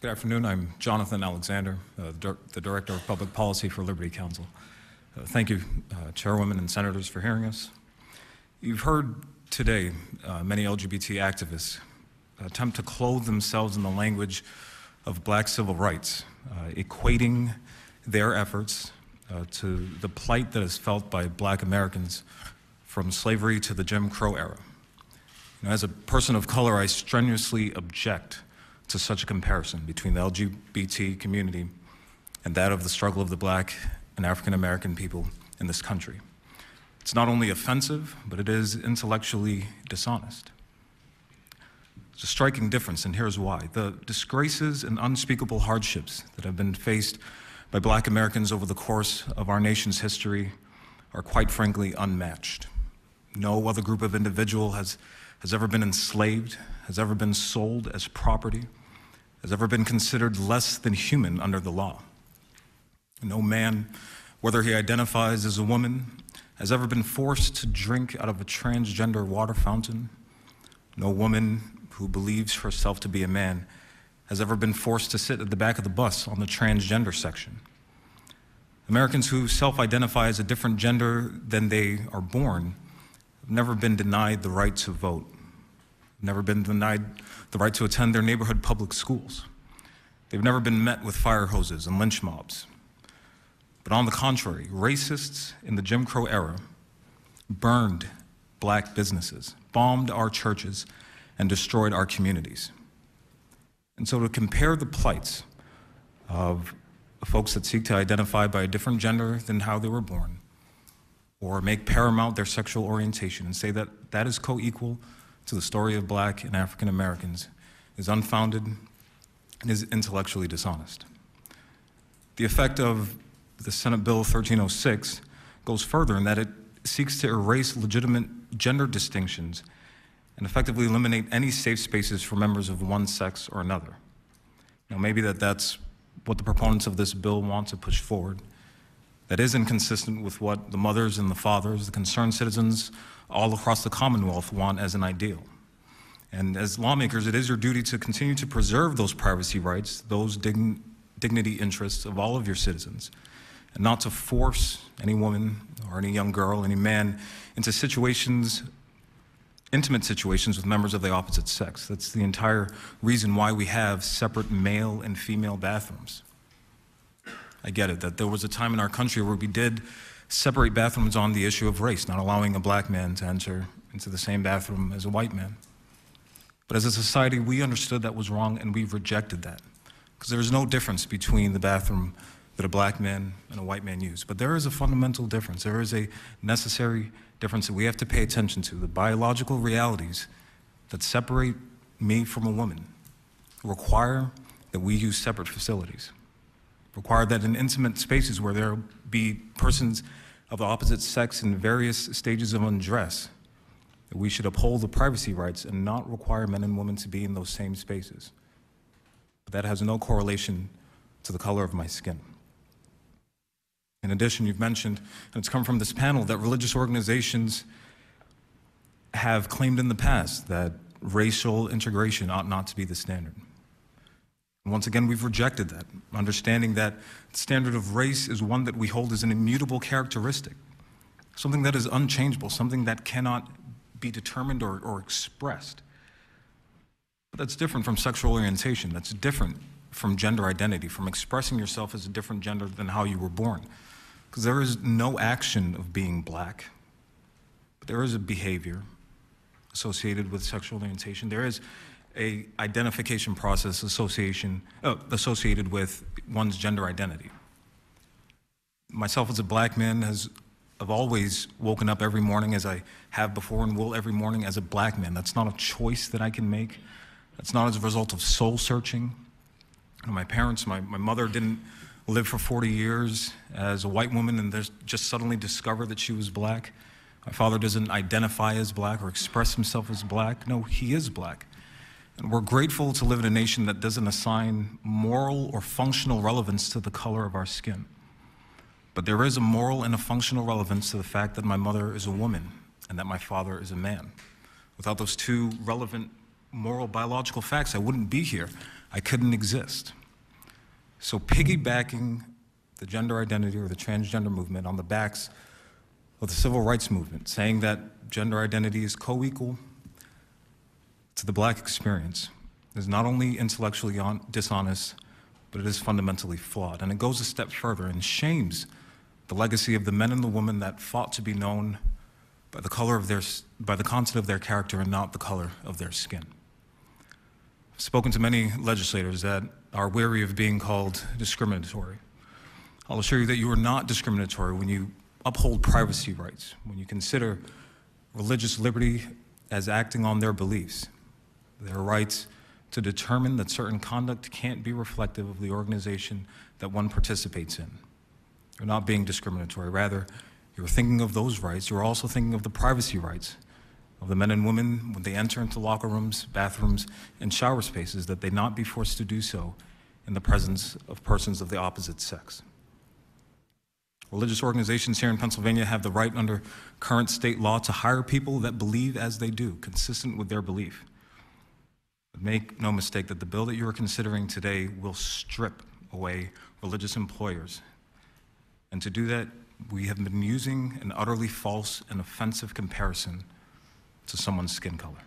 Good afternoon. I'm Jonathan Alexandre, the Director of Public Policy for Liberty Counsel. Thank you, Chairwomen and Senators, for hearing us. You've heard today many LGBT activists attempt to clothe themselves in the language of Black civil rights, equating their efforts to the plight that is felt by Black Americans from slavery to the Jim Crow era. As a person of color, I strenuously object to such a comparison between the LGBT community and that of the struggle of the Black and African American people in this country. It's not only offensive, but it is intellectually dishonest. It's a striking difference, and here's why. The disgraces and unspeakable hardships that have been faced by Black Americans over the course of our nation's history are quite frankly unmatched. No other group of individual has ever been enslaved, has ever been sold as property, has ever been considered less than human under the law. No man, whether he identifies as a woman, has ever been forced to drink out of a transgender water fountain. No woman who believes herself to be a man has ever been forced to sit at the back of the bus on the transgender section. Americans who self-identify as a different gender than they are born have never been denied the right to vote, never been denied the right to attend their neighborhood public schools. They've never been met with fire hoses and lynch mobs. But on the contrary, racists in the Jim Crow era burned Black businesses, bombed our churches, and destroyed our communities. And so to compare the plights of folks that seek to identify by a different gender than how they were born, or make paramount their sexual orientation and say that that is co-equal to the story of Black and African Americans is unfounded and is intellectually dishonest. The effect of the Senate Bill 1306 goes further in that it seeks to erase legitimate gender distinctions and effectively eliminate any safe spaces for members of one sex or another. Now, maybe that's what the proponents of this bill want to push forward. That is inconsistent with what the mothers and the fathers, the concerned citizens all across the Commonwealth want as an ideal. And as lawmakers, it is your duty to continue to preserve those privacy rights, those dignity interests of all of your citizens, and not to force any woman or any young girl, any man, into situations, intimate situations with members of the opposite sex. That's the entire reason why we have separate male and female bathrooms. I get it, that there was a time in our country where we did separate bathrooms on the issue of race, not allowing a Black man to enter into the same bathroom as a white man. But as a society, we understood that was wrong and we rejected that. Because there is no difference between the bathroom that a Black man and a white man use. But there is a fundamental difference. There is a necessary difference that we have to pay attention to. The biological realities that separate me from a woman require that we use separate facilities. Require that in intimate spaces where there be persons of the opposite sex in various stages of undress, that we should uphold the privacy rights and not require men and women to be in those same spaces. But that has no correlation to the color of my skin. In addition, you've mentioned, and it's come from this panel, that religious organizations have claimed in the past that racial integration ought not to be the standard. Once again, we've rejected that, understanding that the standard of race is one that we hold as an immutable characteristic, something that is unchangeable, something that cannot be determined or expressed. But that's different from sexual orientation. That's different from gender identity, from expressing yourself as a different gender than how you were born. Because there is no action of being Black, but there is a behavior associated with sexual orientation. There is a identification process associated with one's gender identity. Myself as a Black man I've always woken up every morning, as I have before and will every morning, as a Black man. That's not a choice that I can make. That's not as a result of soul searching. My parents, my mother didn't live for 40 years as a white woman and just suddenly discover that she was Black. My father doesn't identify as Black or express himself as Black. No, he is Black. And we're grateful to live in a nation that doesn't assign moral or functional relevance to the color of our skin. But there is a moral and a functional relevance to the fact that my mother is a woman and that my father is a man. Without those two relevant moral biological facts, I wouldn't be here. I couldn't exist. So piggybacking the gender identity or the transgender movement on the backs of the civil rights movement, saying that gender identity is co-equal to the Black experience, is not only intellectually dishonest, but it is fundamentally flawed. And it goes a step further and shames the legacy of the men and the women that fought to be known by the content of their character and not the color of their skin. I've spoken to many legislators that are weary of being called discriminatory. I'll assure you that you are not discriminatory when you uphold privacy rights, when you consider religious liberty as acting on their beliefs, their rights to determine that certain conduct can't be reflective of the organization that one participates in. You're not being discriminatory. Rather, you're thinking of those rights. You're also thinking of the privacy rights of the men and women when they enter into locker rooms, bathrooms, and shower spaces, that they not be forced to do so in the presence of persons of the opposite sex. Religious organizations here in Pennsylvania have the right under current state law to hire people that believe as they do, consistent with their belief. But make no mistake that the bill that you are considering today will strip away religious employers. And to do that, we have been using an utterly false and offensive comparison to someone's skin color.